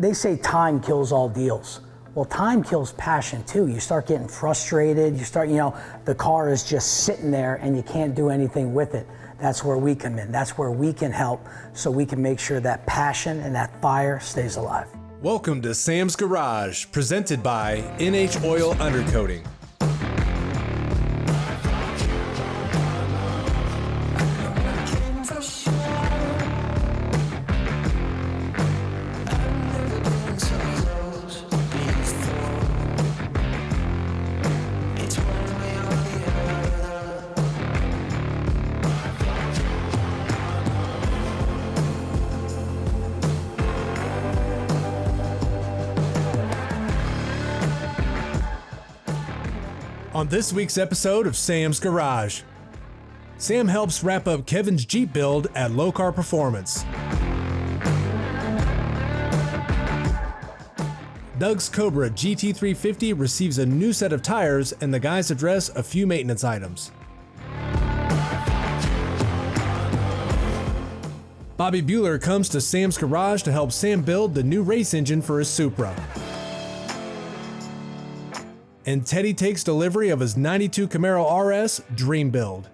They say time kills all deals. Well, time kills passion too. You start getting frustrated, the car is just sitting there and you can't do anything with it. That's where we come in. That's where we can help, so we can make sure that passion and that fire stays alive. Welcome to Sam's Garage, presented by NH Oil Undercoating. On this week's episode of Sam's Garage, Sam helps wrap up Kevin's Jeep build at Lokar Performance. Doug's Cobra GT350 receives a new set of tires, and the guys address a few maintenance items. Bobby Buehler comes to Sam's Garage to help Sam build the new race engine for his Supra. And Teddy takes delivery of his 92 Camaro RS Dream Build.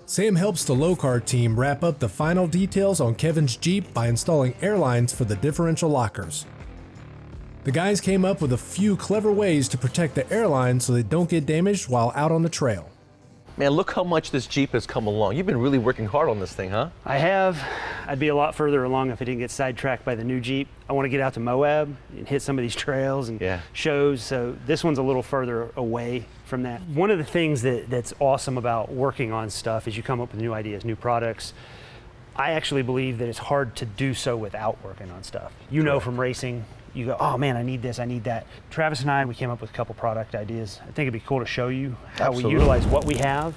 Sam helps the Lokar team wrap up the final details on Kevin's Jeep by installing airlines for the differential lockers. The guys came up with a few clever ways to protect the airlines so they don't get damaged while out on the trail. Man, look how much this Jeep has come along. You've been really working hard on this thing, huh? I have. I'd be a lot further along if I didn't get sidetracked by the new Jeep. I want to get out to Moab and hit some of these trails and shows, so this one's a little further away from that. One of the things that's awesome about working on stuff is you come up with new ideas, new products. I actually believe that it's hard to do so without working on stuff. You know from racing, you go, oh man, I need this, I need that. Travis and I, we came up with a couple product ideas. I think it'd be cool to show you how we utilize what we have.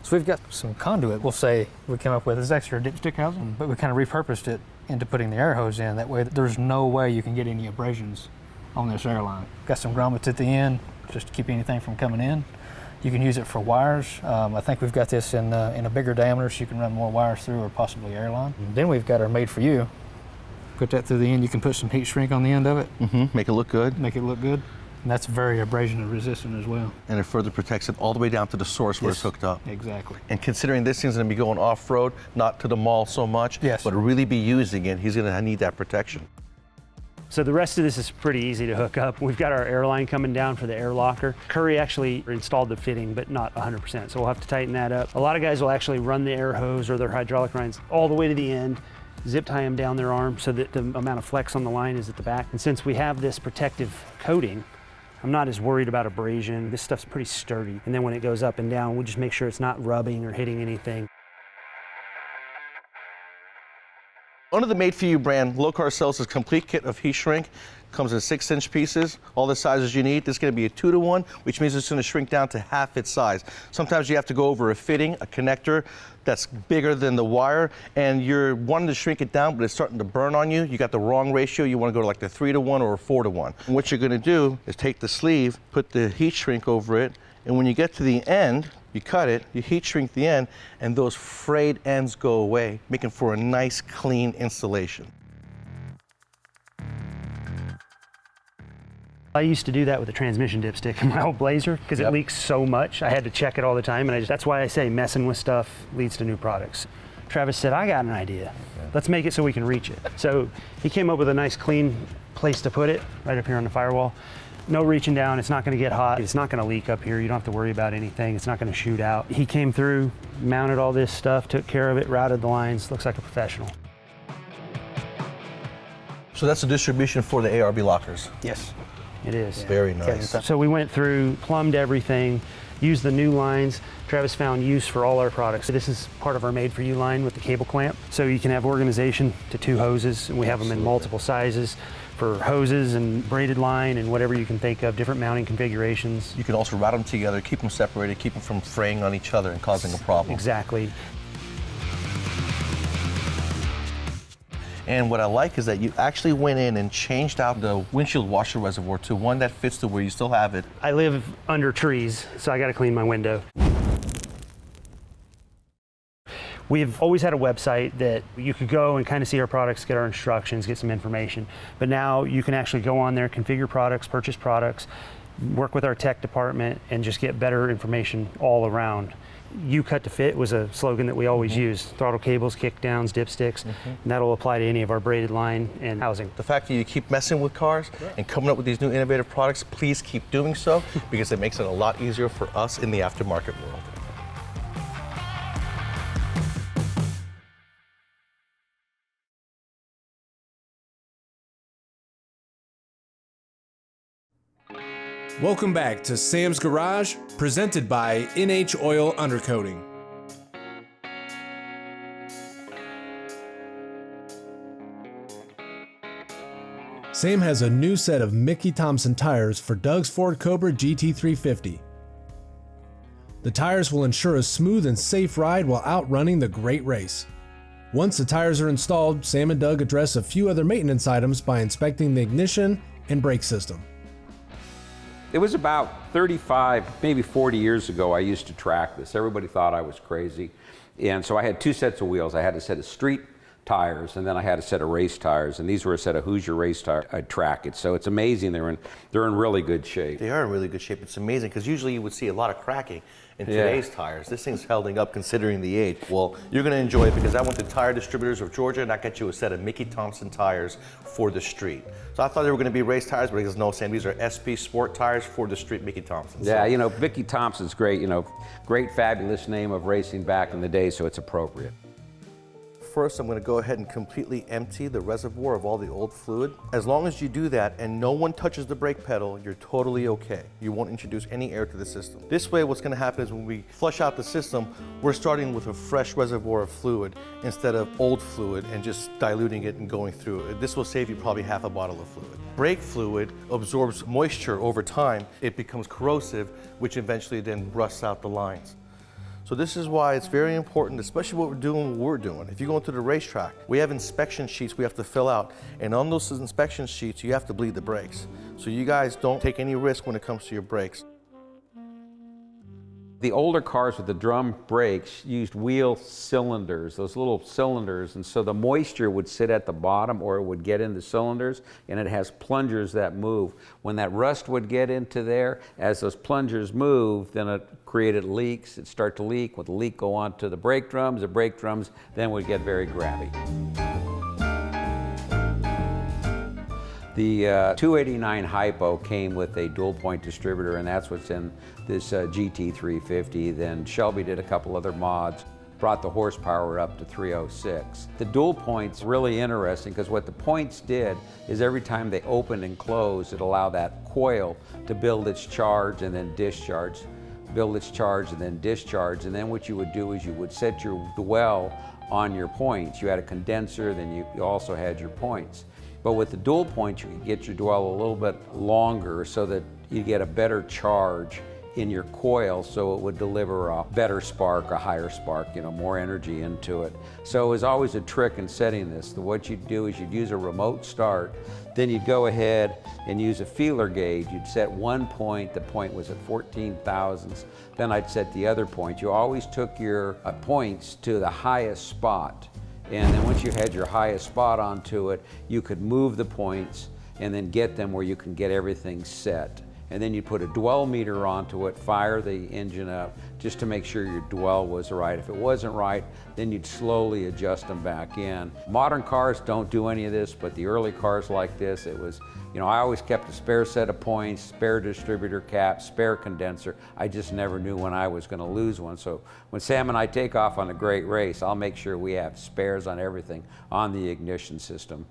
So we've got some conduit, we'll say, we came up with this extra dipstick housing, but we kind of repurposed it into putting the air hose in. That way there's no way you can get any abrasions on this airline. Got some grommets at the end, just to keep anything from coming in. You can use it for wires. I think we've got this in a bigger diameter so you can run more wires through, or possibly airline. And then we've got our made for you. Put that through the end. You can put some heat shrink on the end of it. Make it look good. Make it look good. And that's very abrasion resistant as well. And it further protects it all the way down to the source where it's hooked up. Exactly. And considering this thing's gonna be going off-road, not to the mall so much, but really be using it, he's gonna need that protection. So the rest of this is pretty easy to hook up. We've got our airline coming down for the air locker. Curry actually installed the fitting, but not 100%, so we'll have to tighten that up. A lot of guys will actually run the air hose or their hydraulic lines all the way to the end, zip tie them down their arm so that the amount of flex on the line is at the back. And since we have this protective coating, I'm not as worried about abrasion. This stuff's pretty sturdy. And then when it goes up and down, we'll just make sure it's not rubbing or hitting anything. Under the Made For You brand, Lokar sells this complete kit of heat shrink. Comes in 6-inch pieces, all the sizes you need. This is gonna be a 2-to-1, which means it's gonna shrink down to half its size. Sometimes you have to go over a fitting, a connector that's bigger than the wire, and you're wanting to shrink it down, but it's starting to burn on you. You got the wrong ratio. You wanna go to like the 3-to-1 or a 4-to-1. And what you're gonna do is take the sleeve, put the heat shrink over it, and when you get to the end, you cut it, you heat shrink the end, and those frayed ends go away, making for a nice, clean installation. I used to do that with a transmission dipstick in my old Blazer because it leaks so much. I had to check it all the time, and that's why I say messing with stuff leads to new products. Travis said, I got an idea. Let's make it so we can reach it. So he came up with a nice clean place to put it, right up here on the firewall. No reaching down, it's not gonna get hot. It's not gonna leak up here. You don't have to worry about anything. It's not gonna shoot out. He came through, mounted all this stuff, took care of it, routed the lines, looks like a professional. So that's the distribution for the ARB lockers? Yes, it is. Very nice. So we went through, plumbed everything, used the new lines. Travis found use for all our products. This is part of our Made For You line with the cable clamp. So you can have organization to 2 hoses, and we have them in multiple sizes for hoses and braided line and whatever you can think of, different mounting configurations. You can also route them together, keep them separated, keep them from fraying on each other and causing a problem. Exactly. And what I like is that you actually went in and changed out the windshield washer reservoir to one that fits to where you still have it. I live under trees, so I got to clean my window. We've always had a website that you could go and kind of see our products, get our instructions, get some information. But now you can actually go on there, configure products, purchase products, work with our tech department, and just get better information all around. You cut to fit was a slogan that we always use. Throttle cables, kickdowns, dipsticks, and that'll apply to any of our braided line and housing. The fact that you keep messing with cars and coming up with these new innovative products, please keep doing so because it makes it a lot easier for us in the aftermarket world. Welcome back to Sam's Garage, presented by NH Oil Undercoating. Sam has a new set of Mickey Thompson tires for Doug's Ford Cobra GT350. The tires will ensure a smooth and safe ride while outrunning the great race. Once the tires are installed, Sam and Doug address a few other maintenance items by inspecting the ignition and brake system. It was about 35, maybe 40 years ago I used to track this. Everybody thought I was crazy. And so I had two sets of wheels. I had a set of street tires, and then I had a set of race tires, and these were a set of Hoosier race tires. I'd track it. So it's amazing. They're in really good shape. They are in really good shape. It's amazing because usually you would see a lot of cracking in today's tires. This thing's holding up considering the age. Well, you're going to enjoy it because I went to Tire Distributors of Georgia and I got you a set of Mickey Thompson tires for the street. So I thought they were going to be race tires, but he goes, no, Sam, these are SP Sport tires for the street Mickey Thompson. Yeah, you know, Mickey Thompson's great, you know, great fabulous name of racing back in the day, so it's appropriate. First, I'm going to go ahead and completely empty the reservoir of all the old fluid. As long as you do that and no one touches the brake pedal, you're totally okay. You won't introduce any air to the system. This way, what's going to happen is when we flush out the system, we're starting with a fresh reservoir of fluid instead of old fluid and just diluting it and going through it. This will save you probably half a bottle of fluid. Brake fluid absorbs moisture over time. It becomes corrosive, which eventually then rusts out the lines. So this is why it's very important, especially what we're doing. If you go into the racetrack, we have inspection sheets we have to fill out. And on those inspection sheets, you have to bleed the brakes. So you guys don't take any risk when it comes to your brakes. The older cars with the drum brakes used wheel cylinders, those little cylinders, and so the moisture would sit at the bottom or it would get in the cylinders, and it has plungers that move. When that rust would get into there, as those plungers move, then it created leaks. It'd start to leak. With the leak, go on to the brake drums then would get very grabby. The 289 Hypo came with a dual point distributor, and that's what's in this GT350. Then Shelby did a couple other mods, brought the horsepower up to 306. The dual point's really interesting because what the points did is every time they opened and closed, it allowed that coil to build its charge and then discharge, build its charge and then discharge. And then what you would do is you would set your dwell on your points. You had a condenser, then you also had your points. But with the dual point, you can get your dwell a little bit longer so that you get a better charge in your coil, so it would deliver a better spark, a higher spark, you know, more energy into it. So it was always a trick in setting this. What you'd do is you'd use a remote start, then you'd go ahead and use a feeler gauge. You'd set one point, the point was at 14 thousandths, then I'd set the other point. You always took your points to the highest spot. And then once you had your highest spot onto it, you could move the points and then get them where you can get everything set. And then you put a dwell meter onto it, fire the engine up, just to make sure your dwell was right. If it wasn't right, then you'd slowly adjust them back in. Modern cars don't do any of this, but the early cars like this, it was, you know, I always kept a spare set of points, spare distributor cap, spare condenser. I just never knew when I was gonna lose one. So when Sam and I take off on a great race, I'll make sure we have spares on everything on the ignition system.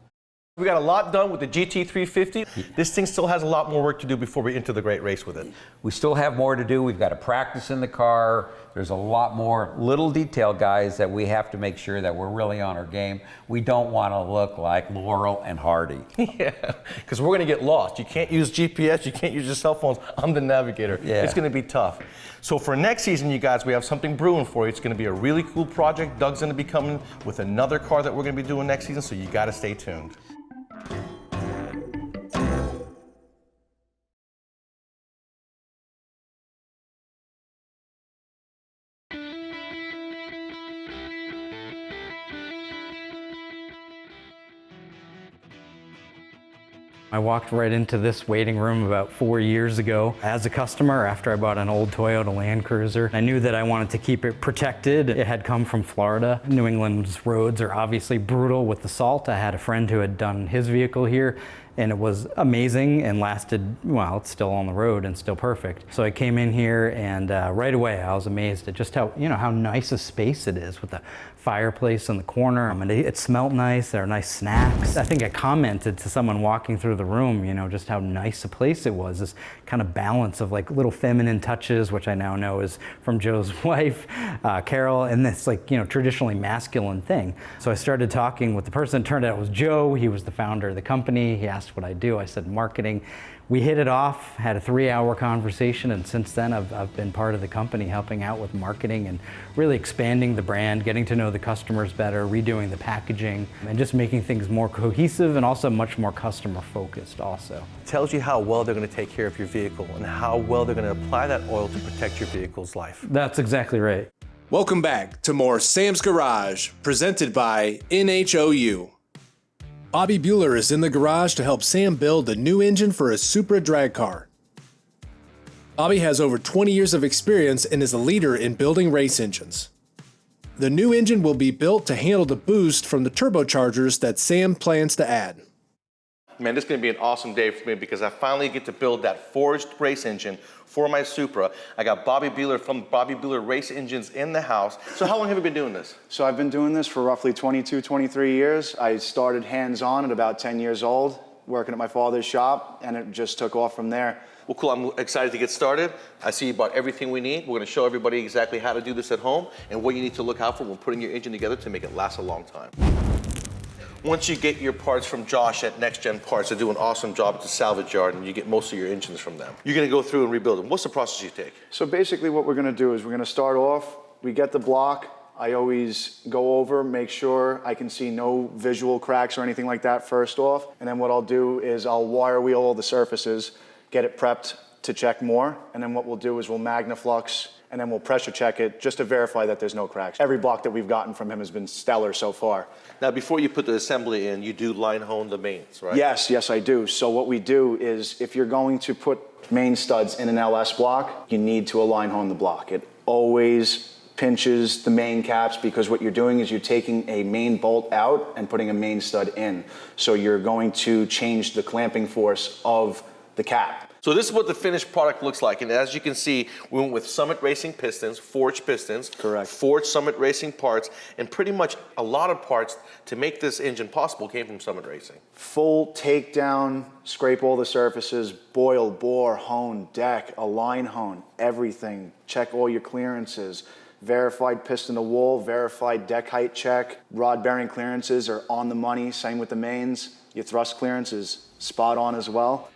We got a lot done with the GT350. This thing still has a lot more work to do before we enter the great race with it. We still have more to do. We've got to practice in the car, There's a lot more little detail, guys, that we have to make sure that we're really on our game. We don't want to look like Laurel and Hardy. Yeah, because we're going to get lost. You can't use GPS, you can't use your cell phones. I'm the navigator. Yeah. It's going to be tough. So for next season, you guys, we have something brewing for you. It's going to be a really cool project. Doug's going to be coming with another car that we're going to be doing next season, so you got to stay tuned. I walked right into this waiting room about 4 years ago as a customer after I bought an old Toyota Land Cruiser. I knew that I wanted to keep it protected. It had come from Florida. New England's roads are obviously brutal with the salt. I had a friend who had done his vehicle here, and it was amazing and lasted, well, it's still on the road and still perfect. So I came in here and right away I was amazed at just how, how nice a space it is with the fireplace in the corner. I mean, it smelled nice, there are nice snacks. I think I commented to someone walking through the room, just how nice a place it was, this kind of balance of like little feminine touches, which I now know is from Joe's wife, Carol, and this like, traditionally masculine thing. So I started talking with the person. It turned out it was Joe. He was the founder of the company. He asked what I do. I said marketing. We hit it off, had a 3-hour conversation, and since then I've been part of the company helping out with marketing and really expanding the brand, getting to know the customers better, redoing the packaging, and just making things more cohesive and also much more customer focused also. It tells you how well they're going to take care of your vehicle and how well they're going to apply that oil to protect your vehicle's life. That's exactly right. Welcome back to more Sam's Garage, presented by NHOU. Bobby Buehler is in the garage to help Sam build a new engine for his Supra drag car. Bobby has over 20 years of experience and is a leader in building race engines. The new engine will be built to handle the boost from the turbochargers that Sam plans to add. Man, this is going to be an awesome day for me because I finally get to build that forged race engine for my Supra. I got Bobby Buehler from Bobby Buehler Race Engines in the house. So how long have you been doing this? So I've been doing this for roughly 22, 23 years. I started hands-on at about 10 years old, working at my father's shop, and it just took off from there. Well, cool, I'm excited to get started. I see you bought everything we need. We're going to show everybody exactly how to do this at home and what you need to look out for when putting your engine together to make it last a long time. Once you get your parts from Josh at Next Gen Parts, they do an awesome job at the salvage yard, and you get most of your engines from them. You're going to go through and rebuild them. What's the process you take? So basically what we're going to do is we're going to start off, we get the block. I always go over, make sure I can see no visual cracks or anything like that first off. And then what I'll do is I'll wire wheel all the surfaces, get it prepped to check more. And then what we'll do is we'll Magnaflux and then we'll pressure check it just to verify that there's no cracks. Every block that we've gotten from him has been stellar so far. Now, before you put the assembly in, you do line hone the mains, right? Yes, I do. So what we do is if you're going to put main studs in an LS block, you need to align hone the block. It always pinches the main caps because what you're doing is you're taking a main bolt out and putting a main stud in. So you're going to change the clamping force of the cap. So this is what the finished product looks like. And as you can see, we went with Summit Racing pistons, forged pistons. Correct. Forged Summit Racing parts, and pretty much a lot of parts to make this engine possible came from Summit Racing. Full takedown, scrape all the surfaces, boil, bore, hone, deck, align hone, everything. Check all your clearances. Verified piston to wall, verified deck height check. Rod bearing clearances are on the money, same with the mains. Your thrust clearance is spot on as well.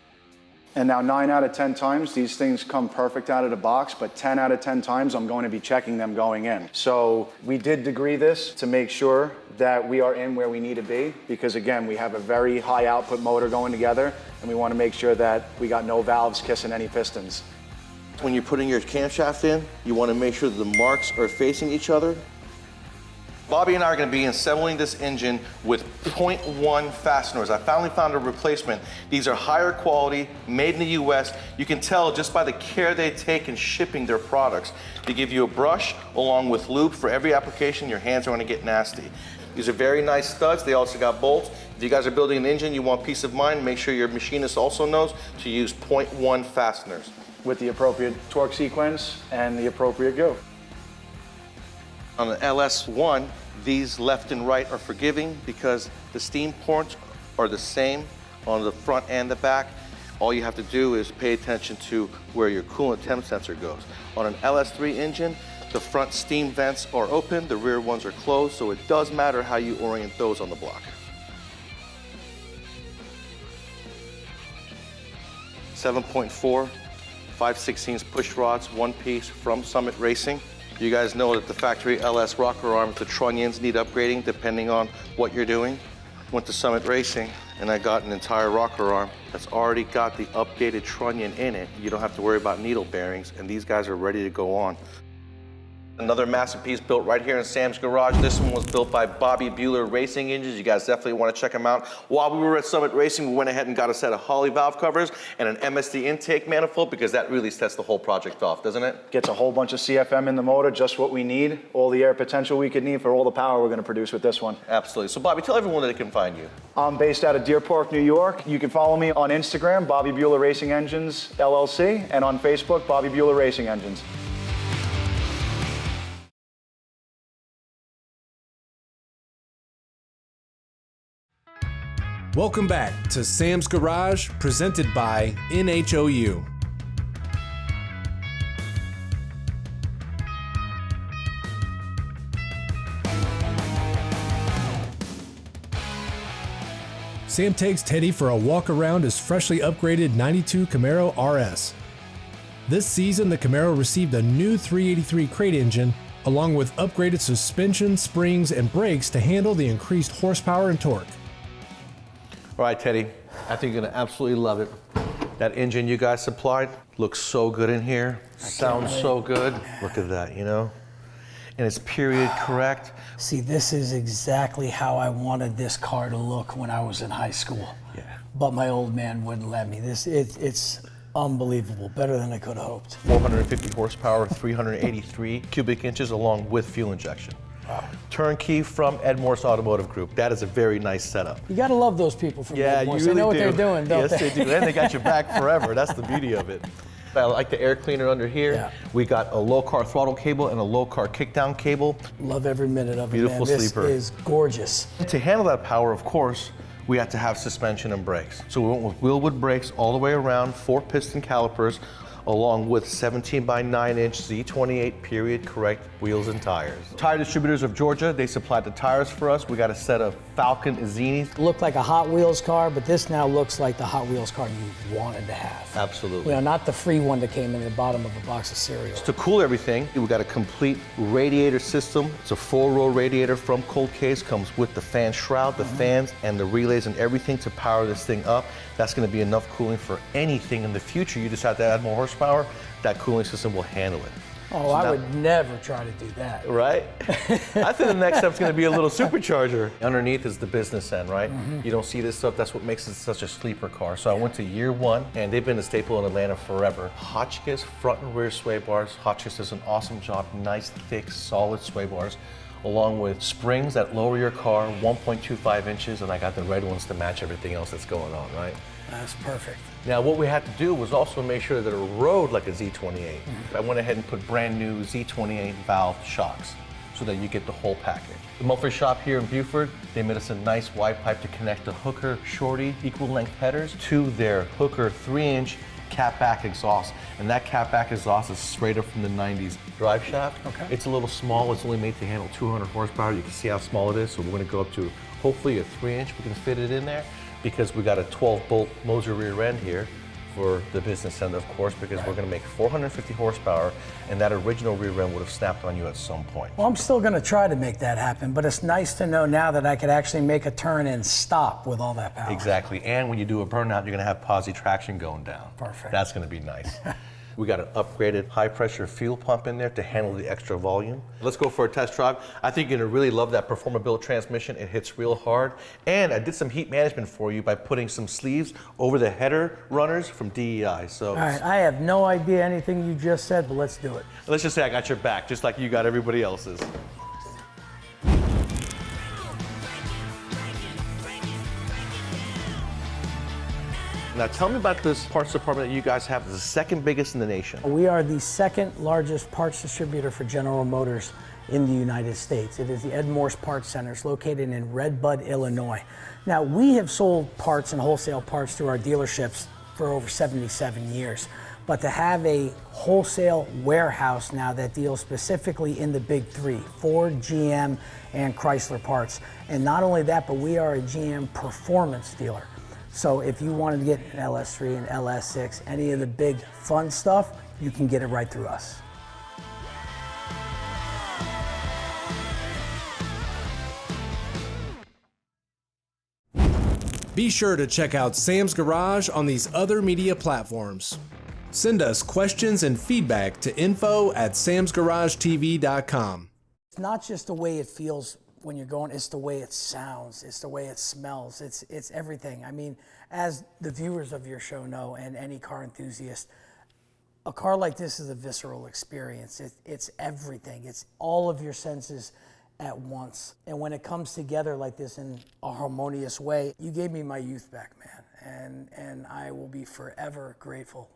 And now 9 out of 10 times, these things come perfect out of the box, but 10 out of 10 times, I'm going to be checking them going in. So we did degree this to make sure that we are in where we need to be, because again, we have a very high output motor going together, and we want to make sure that we got no valves kissing any pistons. When you're putting your camshaft in, you want to make sure that the marks are facing each other. Bobby and I are going to be assembling this engine with 0.1 fasteners. I finally found a replacement. These are higher quality, made in the US. You can tell just by the care they take in shipping their products. They give you a brush along with lube for every application. Your hands are going to get nasty. These are very nice studs. They also got bolts. If you guys are building an engine, you want peace of mind, make sure your machinist also knows to use 0.1 fasteners. With the appropriate torque sequence and the appropriate go. On the LS1, these left and right are forgiving because the steam ports are the same on the front and the back. All you have to do is pay attention to where your coolant temp sensor goes. On an LS3 engine, The front steam vents are open, the rear ones are closed, so it does matter how you orient those on the block. 7.4, 5/16 push rods, one piece from Summit Racing. You guys know that the factory LS rocker arms, the trunnions need upgrading depending on what you're doing. Went to Summit Racing and I got an entire rocker arm that's already got the updated trunnion in it. You don't have to worry about needle bearings, and these guys are ready to go on. Another massive piece built right here in Sam's garage. This one was built by Bobby Buehler Racing Engines. You guys definitely want to check them out. While we were at Summit Racing, we went ahead and got a set of Holley valve covers and an MSD intake manifold, because that really sets the whole project off, doesn't it? Gets a whole bunch of CFM in the motor, just what we need, all the air potential we could need for all the power we're going to produce with this one. Absolutely. So Bobby, tell everyone that they can find you. I'm based out of Deer Park, New York. You can follow me on Instagram, Bobby Buehler Racing Engines, LLC, and on Facebook, Bobby Buehler Racing Engines. Welcome back to Sam's Garage, presented by NHOU. Sam takes Teddy for a walk around his freshly upgraded 92 Camaro RS. This season, the Camaro received a new 383 crate engine, along with upgraded suspension, springs, and brakes to handle the increased horsepower and torque. All right, Teddy, I think you're gonna absolutely love it. That engine you guys supplied looks so good in here, sounds so good. Look at that, you know? And it's period correct. See, this is exactly how I wanted this car to look when I was in high school. Yeah. But my old man wouldn't let me. It's unbelievable, better than I could have hoped. 450 horsepower, 383 cubic inches along with fuel injection. Wow. Turnkey from Morse Automotive Group. That is a very nice setup. You gotta love those people from Morse. You They know really what they're doing, don't yes, they? Yes, they do, and they got your back forever. That's the beauty of it. I like the air cleaner under here. Yeah. We got a Lokar throttle cable and a Lokar kickdown cable. Love every minute of it, Beautiful man. sleeper. This is gorgeous. To handle that power, of course, we had to have suspension and brakes. So we went with wheelwood brakes all the way around, 4-piston calipers, along with 17x9-inch Z28 period correct wheels and tires. Tire Distributors of Georgia, they supplied the tires for us. We got a set of Falcon Zinis. Looked like a Hot Wheels car, but this now looks like the Hot Wheels car you wanted to have. Absolutely. You know, not the free one that came in the bottom of a box of cereal. To cool everything, we got a complete radiator system. It's a 4-row radiator from Cold Case, comes with the fan shroud, the fans, and the relays and everything to power this thing up. That's gonna be enough cooling for anything in the future. You just have to add more horsepower, that cooling system will handle it. Oh, I would never try to do that. Right? I think the next step's gonna be a little supercharger. Underneath is the business end, right? You don't see this stuff, that's what makes it such a sleeper car. So I went to year one, and they've been a staple in Atlanta forever. Hotchkiss front and rear sway bars. Hotchkiss does an awesome job, nice, thick, solid sway bars, along with springs that lower your car 1.25 inches, and I got the red ones to match everything else that's going on, right? That's perfect. Now, what we had to do was also make sure that it rode like a Z28. I went ahead and put brand new Z28 valve shocks so that you get the whole package. The muffler shop here in Buford, they made us a nice wide pipe to connect the Hooker Shorty equal length headers to their Hooker 3-inch catback exhaust. And that catback exhaust is straight up from the 90s. Drive shaft, Okay. It's a little small. It's only made to handle 200 horsepower. You can see how small it is. So we're gonna go up to hopefully a 3-inch. We can fit it in there, because we got a 12-bolt Moser rear end here for the business end, of course, because we're gonna make 450 horsepower, and that original rear end would have snapped on you at some point. Well, I'm still gonna try to make that happen, but it's nice to know now that I could actually make a turn and stop with all that power. Exactly, and when you do a burnout, you're gonna have posi traction going down. Perfect. That's gonna be nice. We got an upgraded high-pressure fuel pump in there to handle the extra volume. Let's go for a test drive. I think you're gonna really love that Performability transmission. It hits real hard. And I did some heat management for you by putting some sleeves over the header runners from DEI. So All right, I have no idea anything you just said, but let's do it. let's just say I got your back, just like you got everybody else's. Now tell me about this parts department that you guys have. It's the second biggest in the nation. We are the second largest parts distributor for General Motors in the United States. It is the Ed Morse Parts Center. It's located in Red Bud, Illinois. Now, we have sold parts and wholesale parts through our dealerships for over 77 years. But to have a wholesale warehouse now that deals specifically in the big three, Ford, GM, and Chrysler parts. And not only that, but we are a GM performance dealer. So if you wanted to get an LS3, an LS6, any of the big fun stuff, you can get it right through us. Be sure to check out Sam's Garage on these other media platforms. Send us questions and feedback to info@samsgaragetv.com. It's not just the way it feels when you're going, it's the way it sounds, it's the way it smells, it's everything. I mean, as the viewers of your show know, and any car enthusiast, a car like this is a visceral experience. It's everything. It's all of your senses at once. And when it comes together like this in a harmonious way, you gave me my youth back, man. And I will be forever grateful